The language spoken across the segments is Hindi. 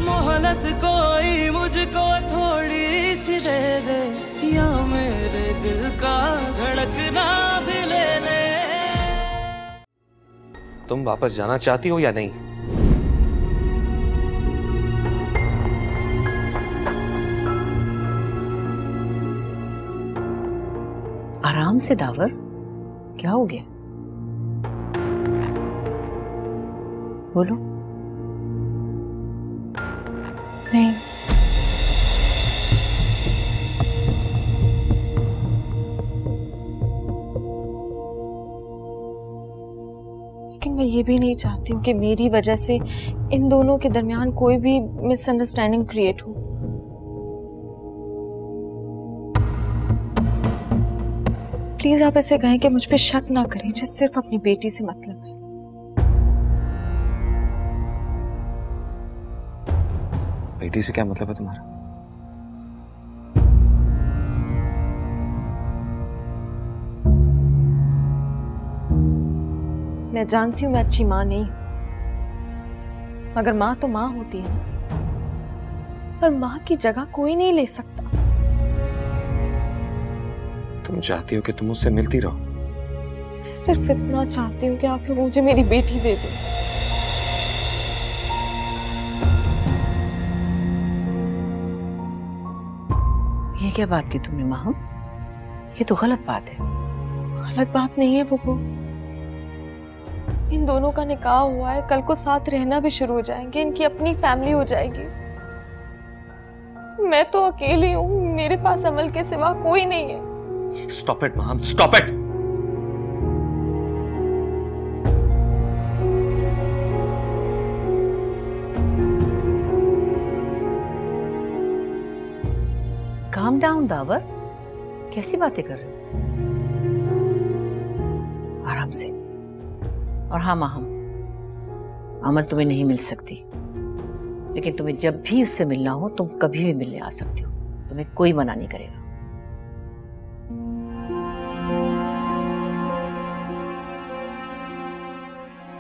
मोहलत कोई मुझको थोड़ी सी दे दे, या मेरे दिल का धड़कना भी ले ले। तुम वापस जाना चाहती हो या नहीं? आराम से दावर, क्या हो गया? बोलो। नहीं, लेकिन मैं ये भी नहीं चाहती हूँ कि मेरी वजह से इन दोनों के दरमियान कोई भी मिसअंडरस्टैंडिंग क्रिएट हो। प्लीज आप ऐसे कहें कि मुझ पे शक ना करें, जिस सिर्फ अपनी बेटी से मतलब है। बेटी से क्या मतलब है तुम्हारा? मैं जानती हूँ मैं अच्छी माँ नहीं हूं, मगर माँ तो माँ होती है ना, और माँ की जगह कोई नहीं ले सकता। तुम चाहती हो कि तुम उससे मिलती रहो? मैं सिर्फ इतना चाहती हूँ कि आप लोग मुझे मेरी बेटी दे दें। ये क्या बात की तुमने माहम? ये तो गलत बात है। गलत बात नहीं है पुप्पू, इन दोनों का निकाह हुआ है, कल को साथ रहना भी शुरू हो जाएंगे, इनकी अपनी फैमिली हो जाएगी। मैं तो अकेली हूँ, मेरे पास अमल के सिवा कोई नहीं है। Stop it, Maham. Stop it. Calm down, the power. कैसी बातें कर रहे हो? आराम से। और हाँ माहम, अमल तुम्हें नहीं मिल सकती, लेकिन तुम्हें जब भी उससे मिलना हो तुम कभी भी मिलने आ सकती हो, तुम्हें कोई मना नहीं करेगा।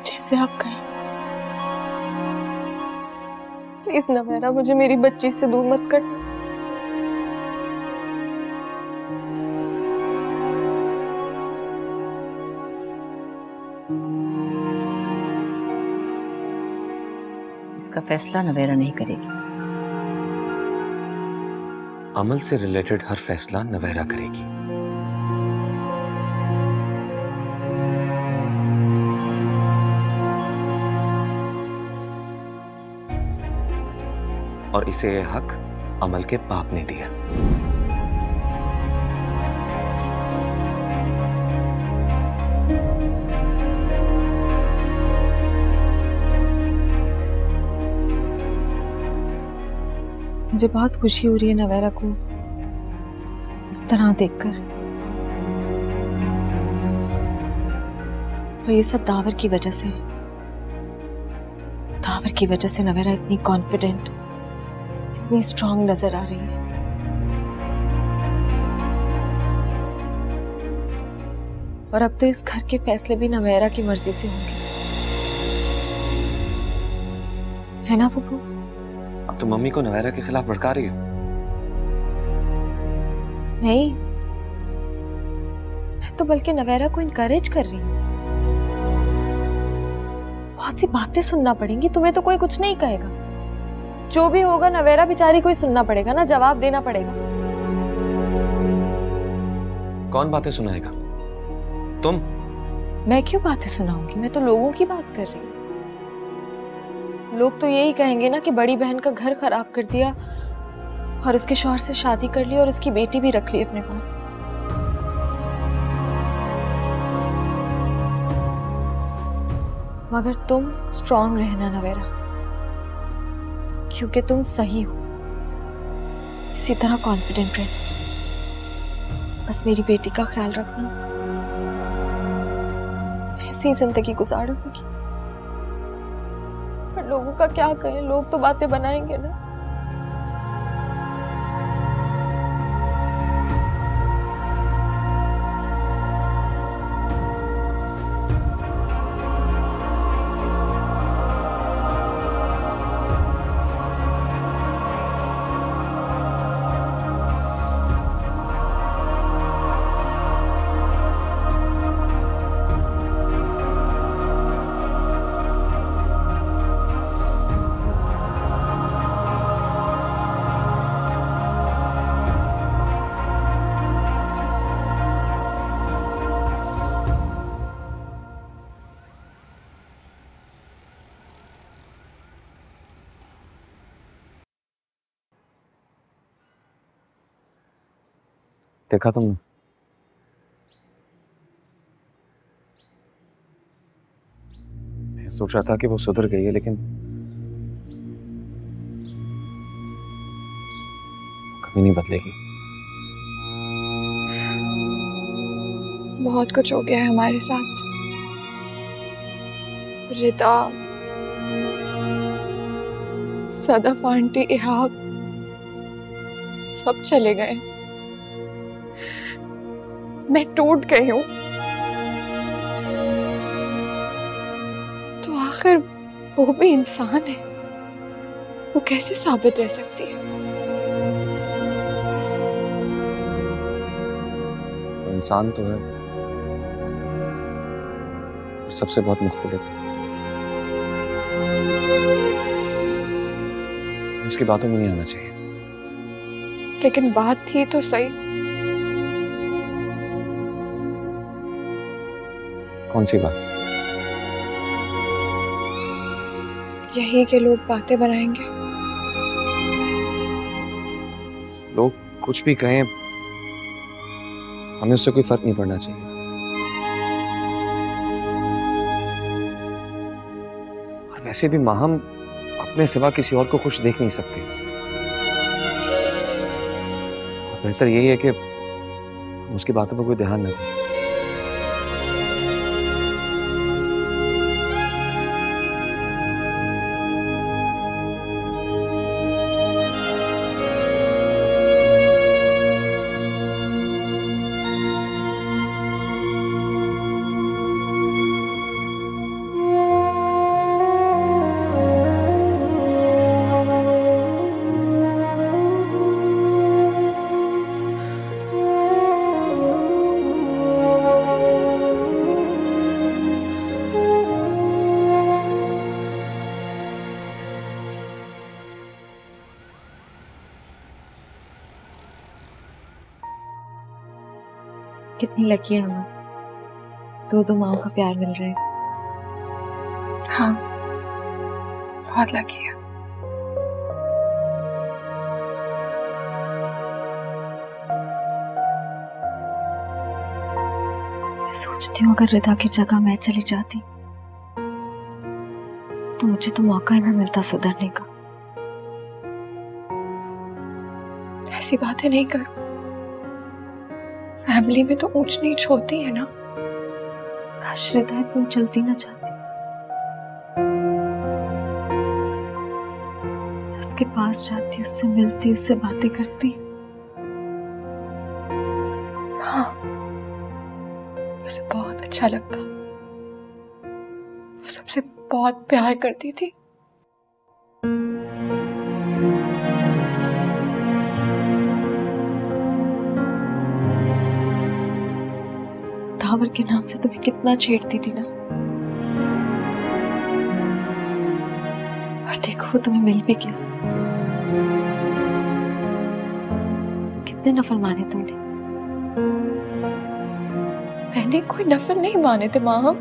जैसे आप कहें। प्लीज नवेरा, मुझे मेरी बच्ची से दूर मत करना। इसका फैसला नवेरा नहीं करेगी। अमल से रिलेटेड हर फैसला नवेरा करेगी। और इसे ये हक अमल के बाप ने दिया। मुझे बहुत खुशी हो रही है नवेरा को इस तरह देखकर, और ये सब दावर की वजह से। दावर की वजह से नवेरा इतनी कॉन्फिडेंट, इतनी स्ट्रांग नजर आ रही है। और अब तो इस घर के फैसले भी नवेरा की मर्जी से होंगे, है ना पुप्पू? अब तो मम्मी को नवेरा के खिलाफ भड़का रही हो। नहीं, मैं तो बल्कि नवेरा को इनकरेज कर रही हूँ। बहुत सी बातें सुनना पड़ेंगी, तुम्हें तो कोई कुछ नहीं कहेगा। जो भी होगा नवेरा बेचारी को ही सुनना पड़ेगा ना, जवाब देना पड़ेगा। कौन बातें सुनाएगा? तुम? मैं क्यों बातें सुनाऊंगी? मैं तो लोगों की बात कर रही हूँ। लोग तो यही कहेंगे ना कि बड़ी बहन का घर खराब कर दिया और उसके शौहर से शादी कर ली और उसकी बेटी भी रख ली अपने पास। मगर तुम स्ट्रांग रहना नवेरा, क्योंकि तुम सही हो। इसी तरह कॉन्फिडेंट रहना। बस मेरी बेटी का ख्याल रखना। ऐसी ही जिंदगी गुजारूंगी। पर लोगों का क्या कहें, लोग तो बातें बनाएंगे ना। देखा तुमने? मैं सोच रहा था कि वो सुधर गई है, लेकिन कभी नहीं बदलेगी। बहुत कुछ हो गया है हमारे साथ। रिदा, सदफ आंटी, इहाब सब चले गए। मैं टूट गई हूँ। तो आखिर वो भी इंसान है, वो कैसे साबित रह सकती है? वो इंसान तो है, और सबसे बहुत मुख्तलिफ है। उसकी बातों में नहीं आना चाहिए। लेकिन बात थी तो सही। कौन सी बात? यही के लोग बातें बनाएंगे। लोग कुछ भी कहें, हमें उससे कोई फर्क नहीं पड़ना चाहिए। और वैसे भी माँ, हम अपने सिवा किसी और को खुश देख नहीं सकते। बेहतर यही है कि उसकी बातों पर कोई ध्यान न दें। कितनी लकी है हम, दो माओ का प्यार मिल रहा है। हाँ, बहुत लकी है। मैं सोचती हूँ अगर रिदा की जगह मैं चली जाती तो मुझे तो मौका ही ना मिलता सुधरने का। ऐसी बातें नहीं करो। फैमिली में तो ऊंच नीच होती है ना। काश रिदा इतनी जल्दी ना जाती। मैं उसके पास जाती, उससे मिलती, उससे बातें करती। हाँ, उसे बहुत अच्छा लगता। वो सबसे बहुत प्यार करती थी। दावर के नाम से तुम्हें कितना छेड़ती थी ना, और देखो वो तुम्हें मिल भी गया। कितने नफल माने तुमने। मैंने कोई नफल नहीं माने थे माँ,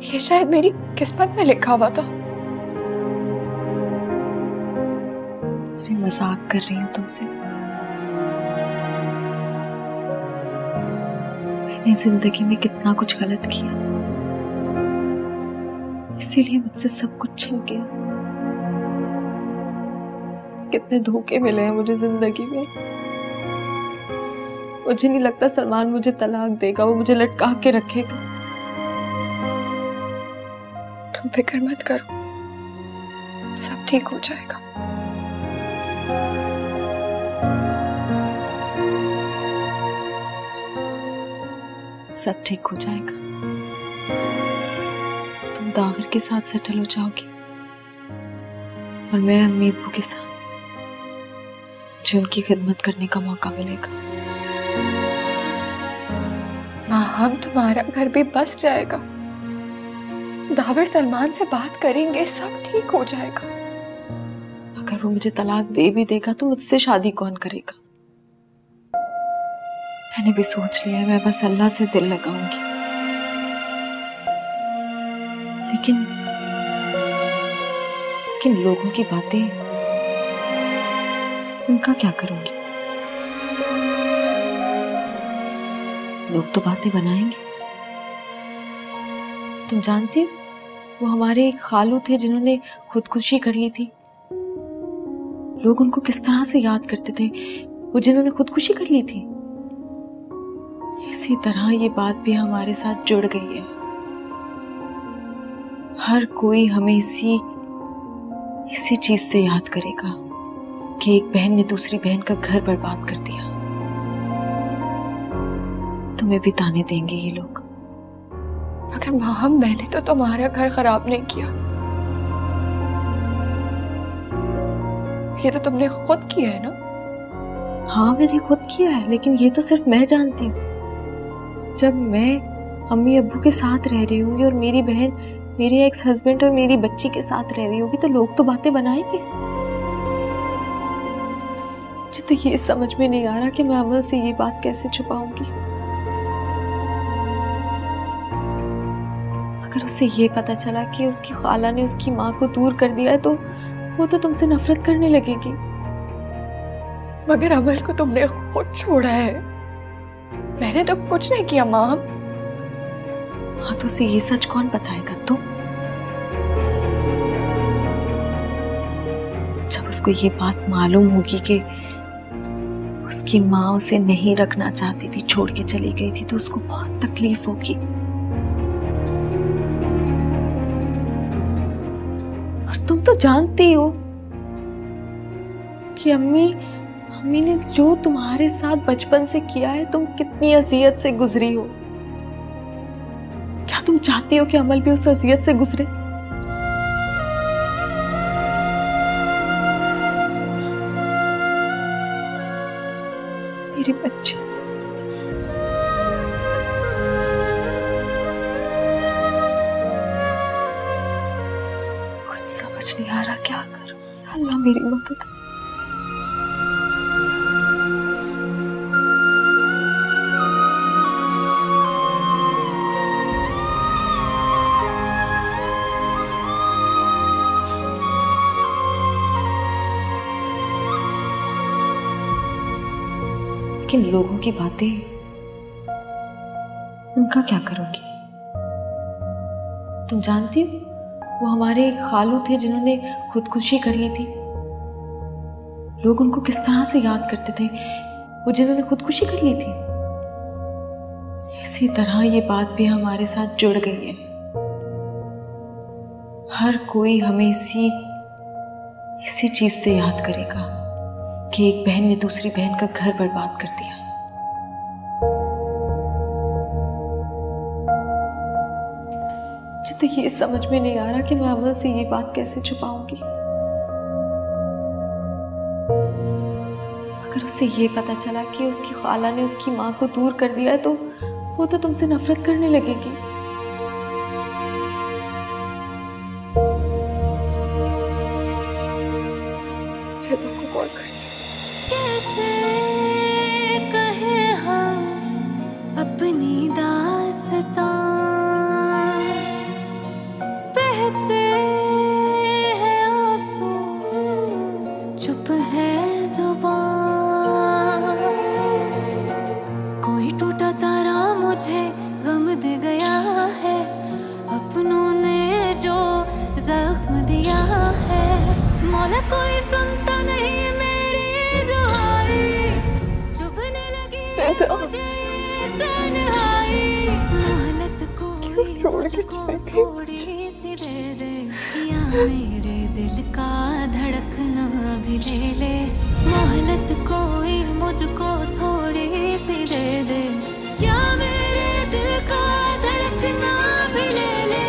ये शायद मेरी किस्मत में लिखा हुआ था। अरे मजाक कर रही हूँ तुमसे। मैंने जिंदगी में कितना कुछ गलत किया, इसीलिए मुझसे सब कुछ छिन गया। कितने धोखे मिले हैं मुझे जिंदगी में। मुझे नहीं लगता सलमान मुझे तलाक देगा, वो मुझे लटका के रखेगा। तुम फिक्र मत करो, सब ठीक हो जाएगा। सब ठीक हो जाएगा। तुम दावर के साथ सेटल हो जाओगी और मैं अम्मी अब्बू के साथ। मुझे उनकी खिदमत करने का मौका मिलेगा। माँ, हम तुम्हारा घर भी बस जाएगा। दावर सलमान से बात करेंगे, सब ठीक हो जाएगा। अगर वो मुझे तलाक दे भी देगा तो मुझसे शादी कौन करेगा? मैंने भी सोच लिया है, मैं बस अल्लाह से दिल लगाऊंगी। लेकिन लोगों की बातें, उनका क्या करूंगी? लोग तो बातें बनाएंगे। तुम जानती हो वो हमारे एक खालू थे जिन्होंने खुदकुशी कर ली थी। लोग उनको किस तरह से याद करते थे, वो जिन्होंने खुदकुशी कर ली थी। इसी तरह ये बात भी हमारे साथ जुड़ गई है। हर कोई हमें इसी चीज से याद करेगा कि एक बहन ने दूसरी बहन का घर बर्बाद कर दिया। तुम्हें भी ताने देंगे ये लोग। मगर माँ, मैंने तो तुम्हारा घर खराब नहीं किया, ये तो तुमने खुद किया है ना। हाँ मैंने खुद किया है, लेकिन ये तो सिर्फ मैं जानती हूँ। जब मैं अम्मी अब्बू के साथ रह रही होंगी और मेरी बहन मेरे एक्स हस्बैंड और मेरी बच्ची के साथ रह रही होगी तो लोग तो बातें बनाएंगे। मुझे तो ये समझ में नहीं आ रहा कि मैं अमल से ये बात कैसे छुपाऊंगी। अगर उसे ये पता चला कि उसकी खाला ने उसकी माँ को दूर कर दिया है तो वो तो तुमसे नफरत करने लगेगी। मगर अमल को तुमने खुद छोड़ा है, मैंने तो कुछ नहीं किया माँ। हाँ तो उसे ये सच कौन बताएगा? तुम। जब उसको ये बात मालूम होगी कि उसकी माँ उसे नहीं रखना चाहती थी, छोड़ के चली गई थी, तो उसको बहुत तकलीफ होगी। और तुम तो जानती हो कि अम्मी ने जो तुम्हारे साथ बचपन से किया है, तुम कितनी अजियत से गुजरी हो। क्या तुम चाहती हो कि अमल भी उस अजियत से गुजरे? मेरी बच्ची, कुछ समझ नहीं आ रहा क्या करूं। अल्लाह मेरी मदद। लेकिन लोगों की बातें, उनका क्या करोगी? तुम जानती हो वो हमारे एक खालू थे जिन्होंने खुदकुशी कर ली थी। लोग उनको किस तरह से याद करते थे, वो जिन्होंने खुदकुशी कर ली थी। इसी तरह ये बात भी हमारे साथ जुड़ गई है। हर कोई हमें इसी चीज से याद करेगा कि एक बहन ने दूसरी बहन का घर बर्बाद कर दिया। मुझे तो ये समझ में नहीं आ रहा कि मैं अमल से ये बात कैसे छुपाऊंगी। अगर उसे ये पता चला कि उसकी खाला ने उसकी माँ को दूर कर दिया है तो वो तो तुमसे नफरत करने लगेगी। तुमको कॉल कर कैसे कहे हम अपनी दास्तां, बहते हैं आंसू, चुप है जुबान। कोई टूटा तारा मुझे गम दे गया है, अपनों ने जो जख्म दिया है। मौला कोई सुनता नहीं मेरी दुआई, चुभने लगी मुझे तन्हाई। मोहलत कोई थोड़ी सी दे दे, या मेरे दिल का धड़कना भी ले ले। मोहलत कोई मुझको थोड़ी सी दे दे, या मेरे दिल का धड़कना भी ले ले।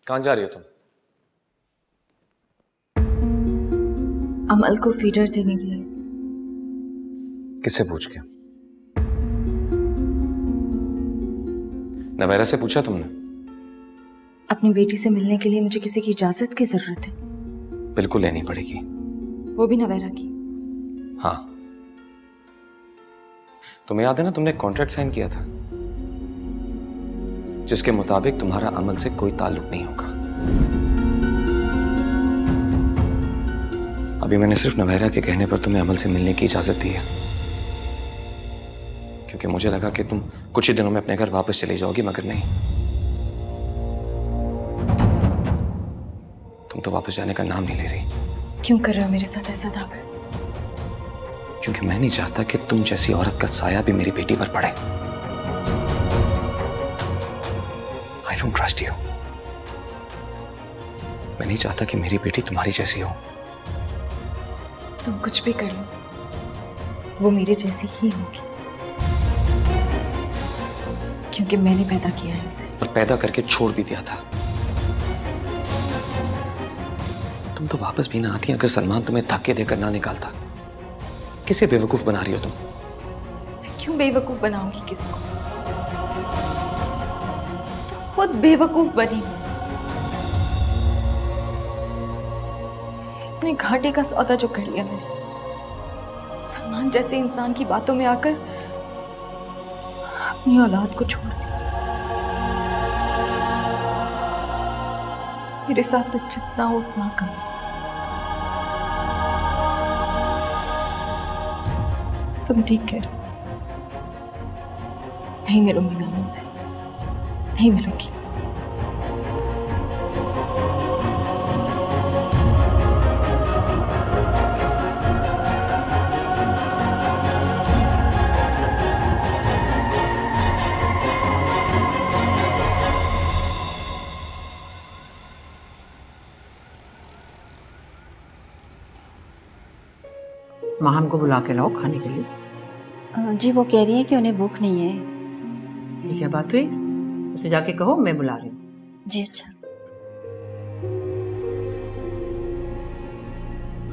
कहाँ जा रही हो तुम? अमल को फीडर देने के लिए। किससे पूछ के? नवेरा से पूछा तुमने? अपनी बेटी से मिलने के लिए मुझे किसी की इजाजत की जरूरत है। बिल्कुल लेनी पड़ेगी। वो भी नवेरा की। हाँ, तुम्हें याद है ना, तुमने कॉन्ट्रैक्ट साइन किया था जिसके मुताबिक तुम्हारा अमल से कोई ताल्लुक नहीं होगा। अभी मैंने सिर्फ नवेरा के कहने पर तुम्हें अमल से मिलने की इजाजत दी है, क्योंकि मुझे लगा कि तुम कुछ ही दिनों में अपने घर वापस चली जाओगी, मगर नहीं, तुम तो वापस जाने का नाम नहीं ले रही। क्यों कर रहे हो मेरे साथ ऐसा दावर? क्योंकि मैं नहीं चाहता कि तुम जैसी औरत का साया भी मेरी बेटी पर पड़े। I don't trust you। मैं नहीं चाहता कि मेरी बेटी तुम्हारी जैसी हो। तुम कुछ भी कर लो, वो मेरे जैसी ही होगी, क्योंकि मैंने पैदा किया है उसे। और पैदा करके छोड़ भी दिया था। तुम तो वापस भी ना आती अगर सलमान तुम्हें धक्के देकर ना निकालता। किसे बेवकूफ बना रही हो तुम? मैं क्यों बेवकूफ बनाऊंगी किसी को? तो खुद बेवकूफ बनी। इतने घाटे का सौदा जो कर लिया मैंने, सलमान जैसे इंसान की बातों में आकर अपनी औलाद को छोड़ दिया। मेरे साथ तो जितना हो उतना कम। तुम ठीक कह रहे हो, नहीं मिलूंगी मैं उनसे, नहीं मिलूंगी। माहम को बुला के लाओ खाने के लिए। जी वो कह रही है कि उन्हें भूख नहीं है। ये क्या बात हुई? उसे जाके कहो मैं बुला रही हूँ। जी अच्छा।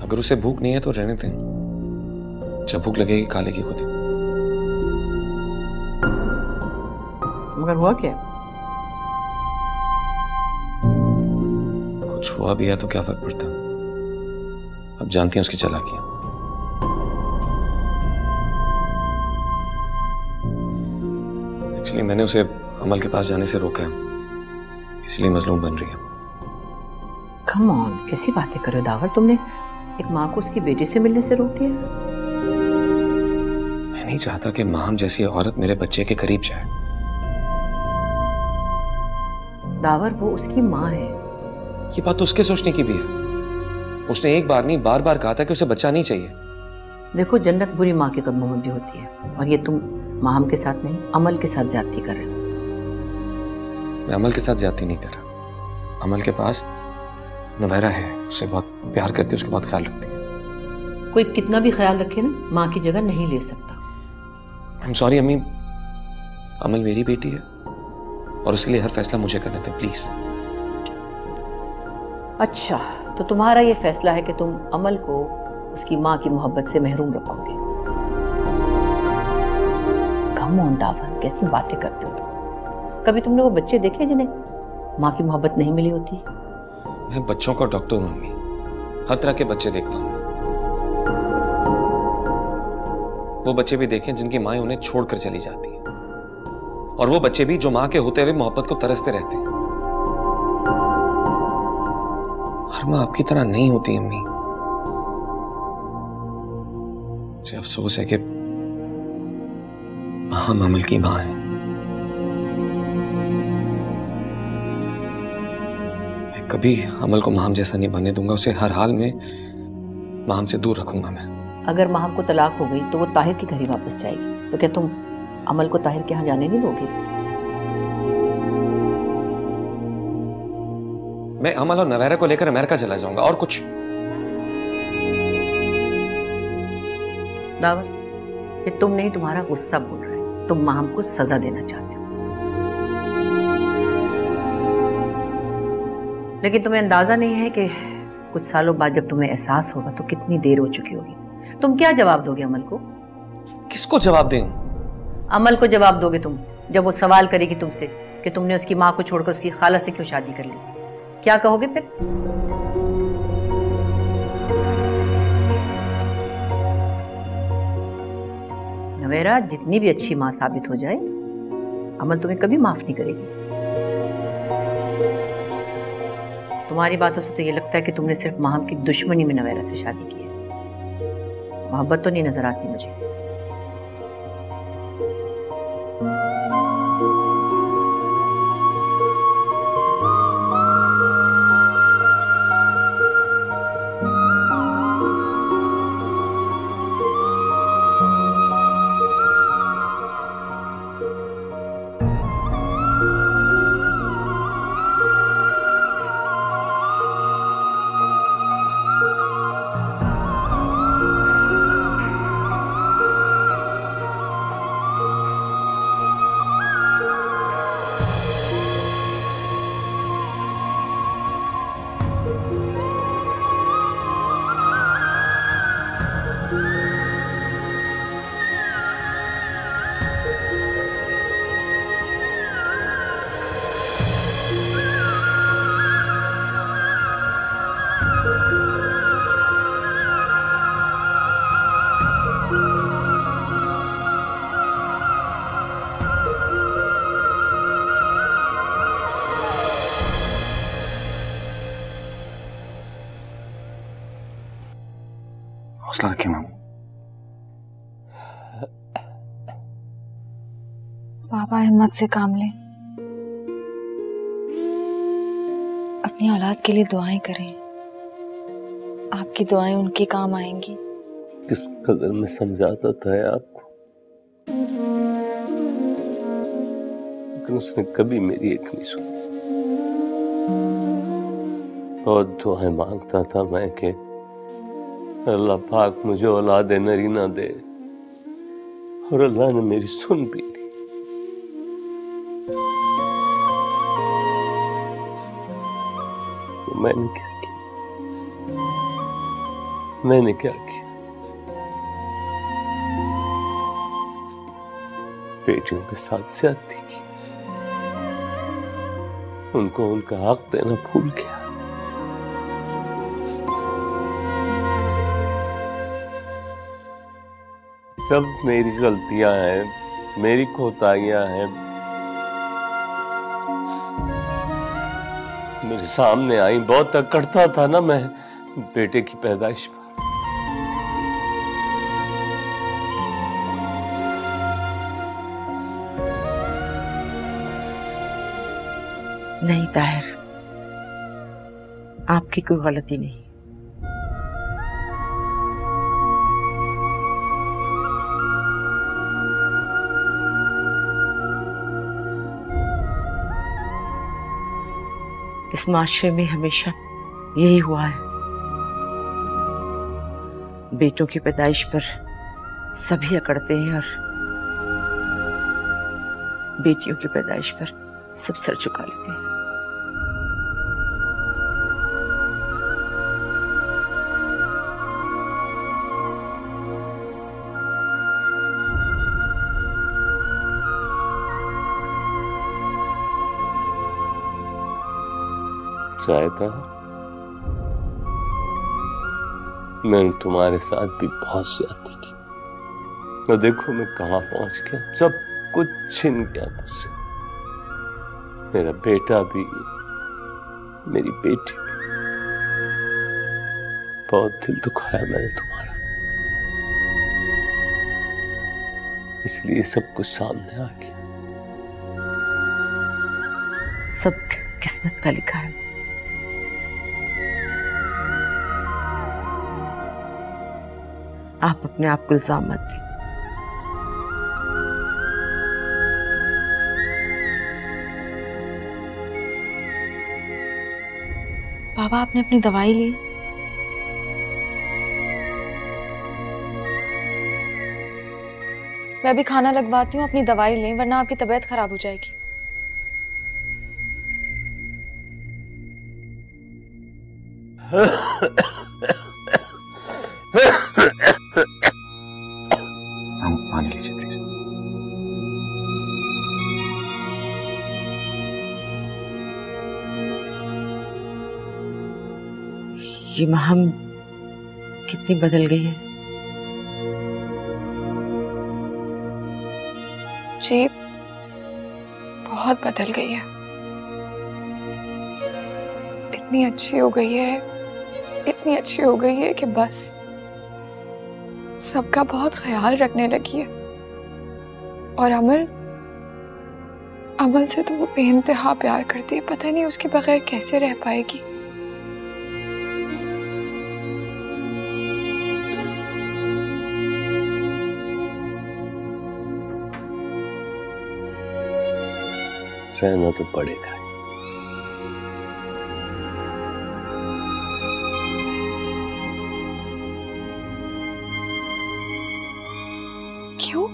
अगर उसे भूख नहीं है तो रहने दें, जब भूख लगेगी खा लेगी खुद ही। मगर हुआ क्या? कुछ हुआ भी है तो क्या फर्क पड़ता? अब जानती हैं उसकी चालाकियां। इसलिए मैंने उसे अमल के पास जाने से रोका है, इसलिए मजलूम बन रही है। कम ऑन, कैसी बातें कर रहे हो दावर? तुमने एक माँ को उसकी बेटी से मिलने से रोक दिया? मैं नहीं चाहता कि माहम जैसी औरत मेरे बच्चे के करीब जाए। दावर, वो उसकी माँ है। ये बात तो उसके सोचने की भी है। उसने एक बार नहीं बार बार कहा था कि उसे बच्चा नहीं चाहिए। देखो, जन्नत बुरी माँ के कदमों में भी होती है, और ये तुम माहम के साथ नहीं अमल के साथ ज्यादती कर रहे हो। मैं अमल के साथ ज्यादती नहीं कर रहा। अमल के पास नवेरा है, उससे बहुत प्यार करती है, उसका बहुत ख्याल रखती है। कोई कितना भी ख्याल रखे ना, माँ की जगह नहीं ले सकता। आई एम सॉरी अम्मी, अमल मेरी बेटी है और उसके लिए हर फैसला मुझे करना था, प्लीज। अच्छा, तो तुम्हारा ये फैसला है कि तुम अमल को उसकी माँ की मोहब्बत से महरूम रखोगे। कम ऑन दावर, कैसी बातें करते हो तुम? कभी तुमने वो बच्चे देखे जिन्हें माँ की मोहब्बत नहीं मिली होती? मैं बच्चों का डॉक्टर हूँ अम्मी, हर तरह के बच्चे देखता हूँ। वो बच्चे भी देखे जिनकी माँ उन्हें छोड़कर चली जाती है, और वो बच्चे भी जो माँ के होते हुए मोहब्बत को तरसते रहते हैं। हर माँ आपकी तरह नहीं होती अम्मी। मुझे अफसोस है कि माँ अमल की माँ है। मैं कभी अमल को माहम जैसा नहीं बनने दूंगा। उसे हर हाल में माहम से दूर रखूंगा मैं। अगर माहम को तलाक हो गई तो वो ताहिर के घर ही वापस जाएगी, तो क्या तुम अमल को ताहिर के यहाँ जाने नहीं दोगे? मैं अमल और नवेरा को लेकर अमेरिका चला जाऊंगा, और कुछ। दावर, ये तुम नहीं, तुम्हारा गुस्सा बोल रहा है। तुम माहम को सजा देना चाहते हो। लेकिन तुम्हें अंदाजा नहीं है कि कुछ सालों बाद जब तुम्हें एहसास होगा तो कितनी देर हो चुकी होगी। तुम क्या जवाब दोगे अमल को? किसको जवाब दें? अमल को जवाब दोगे तुम, जब वो सवाल करेगी तुमसे कि तुमने उसकी माँ को छोड़कर उसकी खाला से क्यों शादी कर ली। क्या कहोगे फिर? नवेरा, जितनी भी अच्छी माँ साबित हो जाए, अमल तुम्हें कभी माफ नहीं करेगी। तुम्हारी बातों से तो ये लगता है कि तुमने सिर्फ माहम की दुश्मनी में नवेरा से शादी की है। मोहब्बत तो नहीं नजर आती मुझे। हौसला रखिए मामू। पापा हिम्मत से काम लें, अपनी औलाद के लिए दुआएं करें। आपकी दुआएं उनके काम आएंगी। किस कदर मैं समझाता था आपको, लेकिन उसने कभी मेरी एक नहीं सुनी। बहुत दुआएं मांगता था मैं कि अल्लाह पाक मुझे औलाद नरीना दे, और अल्लाह ने मेरी सुन भी ली। तो मैंने क्या किया? मैंने क्या किया? बेटियों के साथ ज्यादती की, उनको उनका हक देना भूल गया। सब मेरी गलतियां हैं, मेरी कोताहियां हैं। मेरे सामने आई, बहुत अकड़ता था ना मैं बेटे की पैदाइश पर। नहीं ताहिर, आपकी कोई गलती नहीं। इस माशरे में हमेशा यही हुआ है, बेटों की पैदाइश पर सभी अकड़ते हैं और बेटियों की पैदाइश पर सब सर झुका लेते हैं। चाहता मैंने तुम्हारे साथ भी बहुत ज्यादती की, और देखो मैं कहां पहुंच गया। सब कुछ छिन गया मुझसे, मेरा बेटा भी, मेरी बेटी भी। बहुत दिल दुखाया मैंने तुम्हारा, इसलिए सब कुछ सामने आ गया। सब किस्मत का लिखा है। आप अपने आप को इल्जाम मत दें। पापा, आपने अपनी दवाई ली? मैं अभी खाना लगवाती हूँ, अपनी दवाई लें वरना आपकी तबीयत खराब हो जाएगी। पानी लीजिए प्लीज। ये महम कितनी बदल गई है। जी बहुत बदल गई है, इतनी अच्छी हो गई है, इतनी अच्छी हो गई है कि बस सबका बहुत ख्याल रखने लगी है। और अमल से तो वो बेइंतहा प्यार करती है, पता नहीं उसके बगैर कैसे रह पाएगी। रहना तो पड़ेगा। क्यों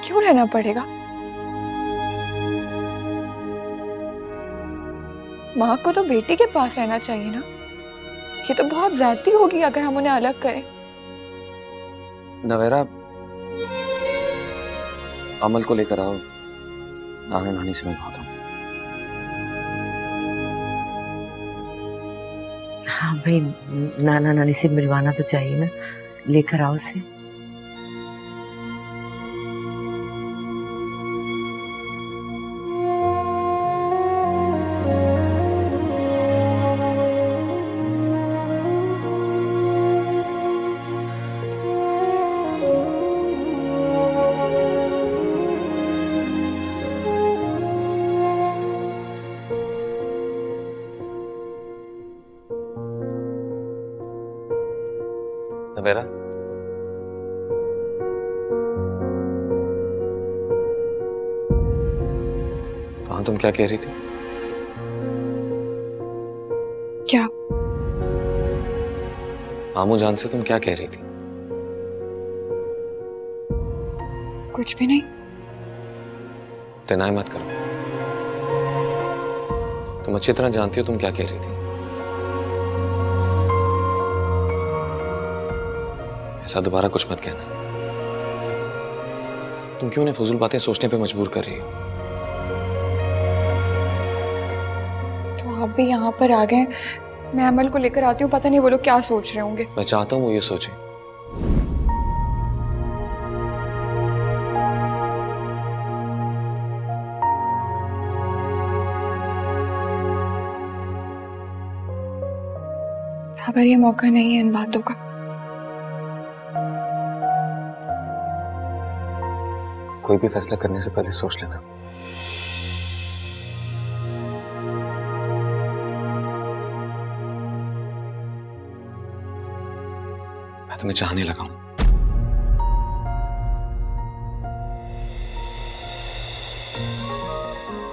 क्यों रहना पड़ेगा? माँ को तो बेटी के पास रहना चाहिए ना। ये तो बहुत ज्यादती होगी अगर हम उन्हें अलग करें। नवेरा, अमल को लेकर आओ, नाना नानी से मिलवाता हूँ। हाँ भाई, नाना नानी से मिलवाना तो चाहिए ना, लेकर आओ उसे। नवेरा, वहां तुम क्या कह रही थी? क्या? आमू जान से तुम क्या कह रही थी? कुछ भी नहीं। डिनाई मत करो, तुम अच्छी तरह जानती हो तुम क्या कह रही थी। ऐसा दोबारा कुछ मत कहना। तुम क्यों उन्हें फजूल बातें सोचने पे मजबूर कर रही हो? तो आप भी यहाँ पर आ गए, मैं अमल को लेकर आती हूँ, पता नहीं वो लोग क्या सोच रहे होंगे। मैं चाहता हूँ वो ये सोचे। पर ये मौका नहीं है इन बातों का। कोई भी फैसला करने से पहले सोच लेना। मैं तुम्हें चाहने लगा हूं।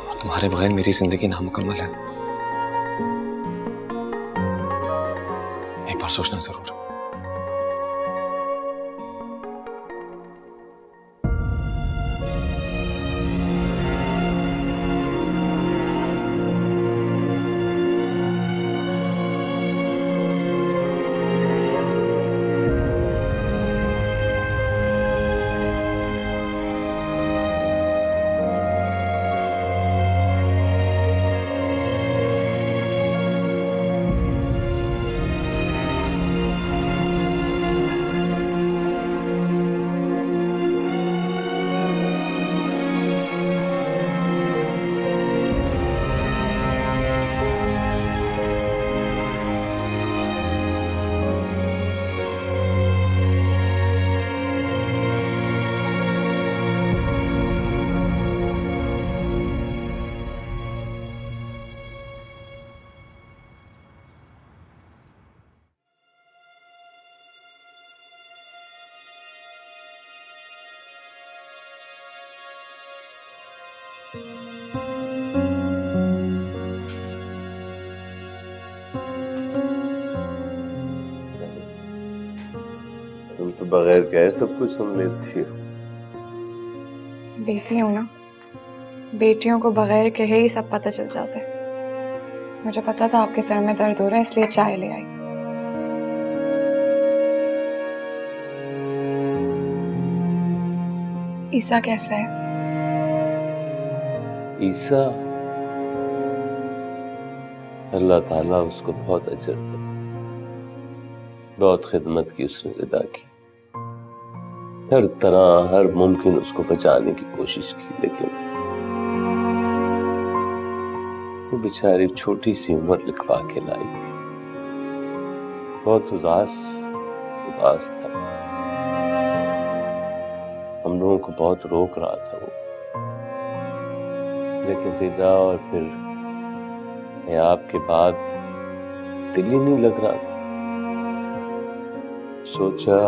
और तुम्हारे बगैर मेरी जिंदगी नामुकम्मल है। एक बार सोचना जरूर। तुम तो बगैर कहे सब कुछ सुन लेती हो। बेटी हूं ना, बेटियों को बगैर कहे ही सब पता चल जाता है। मुझे पता था आपके सर में दर्द हो रहा है, इसलिए चाय ले आई। ईसा कैसा है? ईसा, अल्लाह ताला उसको बहुत अजर दे। बहुत खिदमत की उसने रिदा की, हर तरह हर मुमकिन उसको बचाने की कोशिश की, लेकिन वो बेचारी छोटी सी उम्र लिखवा के लाई थी। बहुत उदास था, हम लोगों को बहुत रोक रहा था वो, लेकिन रिदा और फिर आपके बाद दिल ही नहीं लग रहा था। सोचा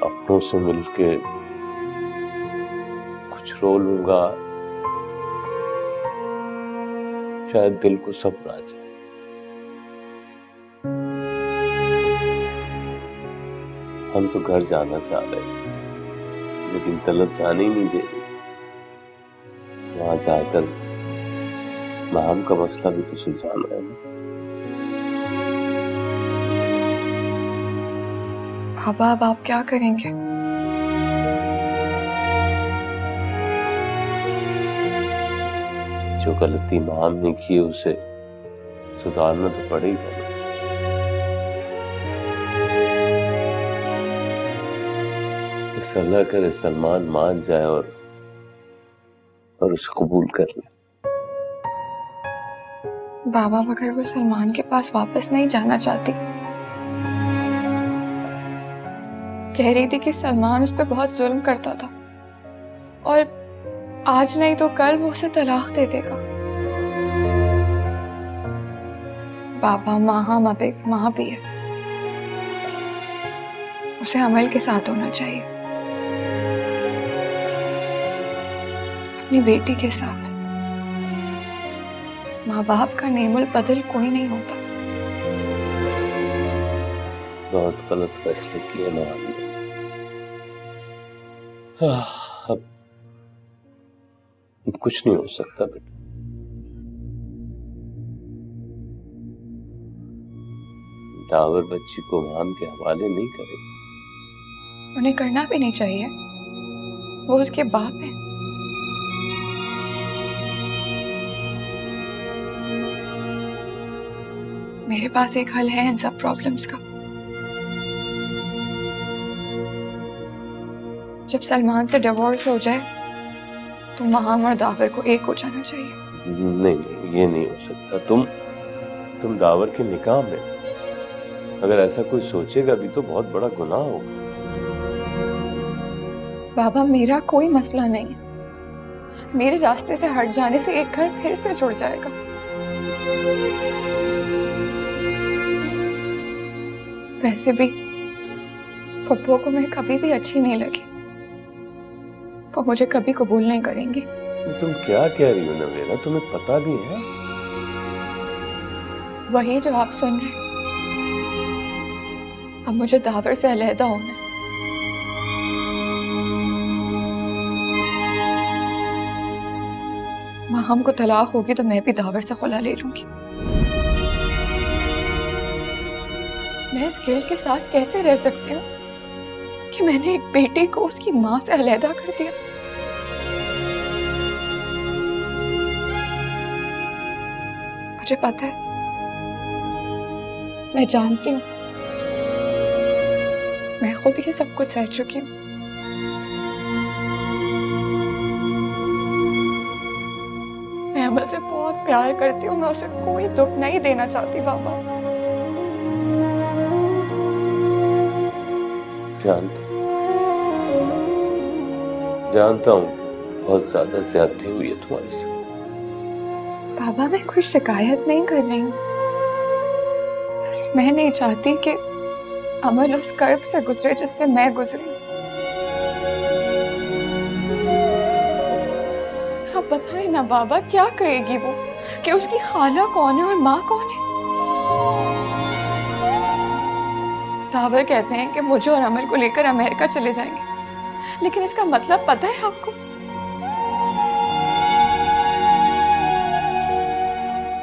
अपनों से मिलके कुछ रो लूंगा, शायद दिल को सब्र आ जाए। हम तो घर जाना चाह रहे थे, लेकिन तलब जाने ही नहीं दे रही। वहां जाकर माम का मसला भी तो सुलझाना है ना। बाबा अब आप क्या करेंगे? जो गलती माम ने की उसे सुधारना तो पड़ेगा ना। इस अल्लाह करे सलमान मान जाए और उसे कबूल कर ले। बाबा मगर वो सलमान के पास वापस नहीं जाना चाहती। कह रही थी कि सलमान उस पर बहुत जुल्म करता था और आज नहीं तो कल वो उसे तलाक दे देगा। बाबा माँ हम अब एक माँ भी है, उसे अमल के साथ होना चाहिए, अपनी बेटी के साथ। माँ बाप का नेमुल बदल कोई नहीं होता। बहुत गलत फैसले किए माँ ने। अब कुछ नहीं हो सकता बेटा। दावर बच्ची को माम के हवाले नहीं करेगा। उन्हें करना भी नहीं चाहिए, वो उसके बाप है। मेरे पास एक हल है इन सब प्रॉब्लम्स का। जब सलमान से डिवोर्स हो जाए तो माम और दावर को एक हो जाना चाहिए। नहीं, ये नहीं हो सकता। तुम दावर के निकाह में, अगर ऐसा कोई सोचेगा भी तो बहुत बड़ा गुनाह होगा। बाबा मेरा कोई मसला नहीं है, मेरे रास्ते से हट जाने से एक घर फिर से जुड़ जाएगा। वैसे भी पप्पू को मैं कभी भी अच्छी नहीं लगी, वो मुझे कभी कबूल नहीं करेंगी। तुम क्या कह रही हो नवेरा? तुम्हें पता भी है? वही जो आप सुन रहे। अब मुझे दावर से अलहदा होना है। माँ हमको तलाक होगी तो मैं भी दावर से खुला ले लूंगी। मैं इस गिल्ट के साथ कैसे रह सकती हूँ कि मैंने एक बेटे को उसकी माँ से अलहदा कर दिया। मुझे पता है, मैं जानती हूँ, मैं खुद ही सब कुछ सह चुकी हूँ। मैं अमल से बहुत प्यार करती हूँ, मैं उसे कोई दुख नहीं देना चाहती बाबा। जानता हूँ बहुत ज्यादा ज्यादती हुई है तुम्हारे साथ। बाबा मैं कोई शिकायत नहीं कर रही हूँ, बस मैं नहीं चाहती कि अमल उस कर्ब से गुजरे जिससे मैं गुजरी। आप बताएं ना बाबा, क्या कहेगी वो कि उसकी खाला कौन है और माँ कौन है? दावर कहते हैं कि मुझे और अमल को लेकर अमेरिका चले जाएंगे, लेकिन इसका मतलब पता है आपको?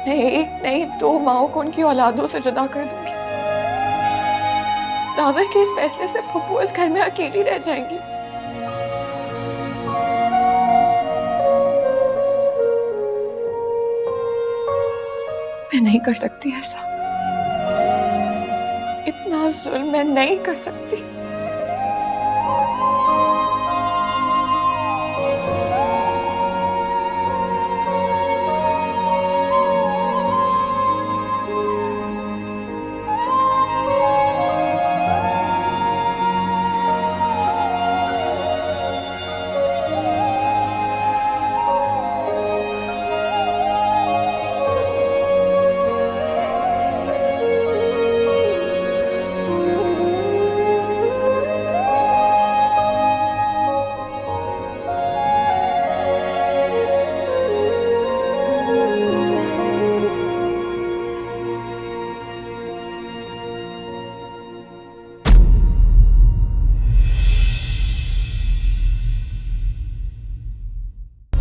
मैं एक नहीं 2 माओं को उनकी औलादों से जुदा कर दूंगी। दावर के इस फैसले से फुप्पू इस घर में अकेली रह जाएंगी। मैं नहीं कर सकती ऐसा, इतना जुल्म मैं नहीं कर सकती।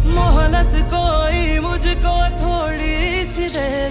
मोहलत कोई मुझको थोड़ी सी दे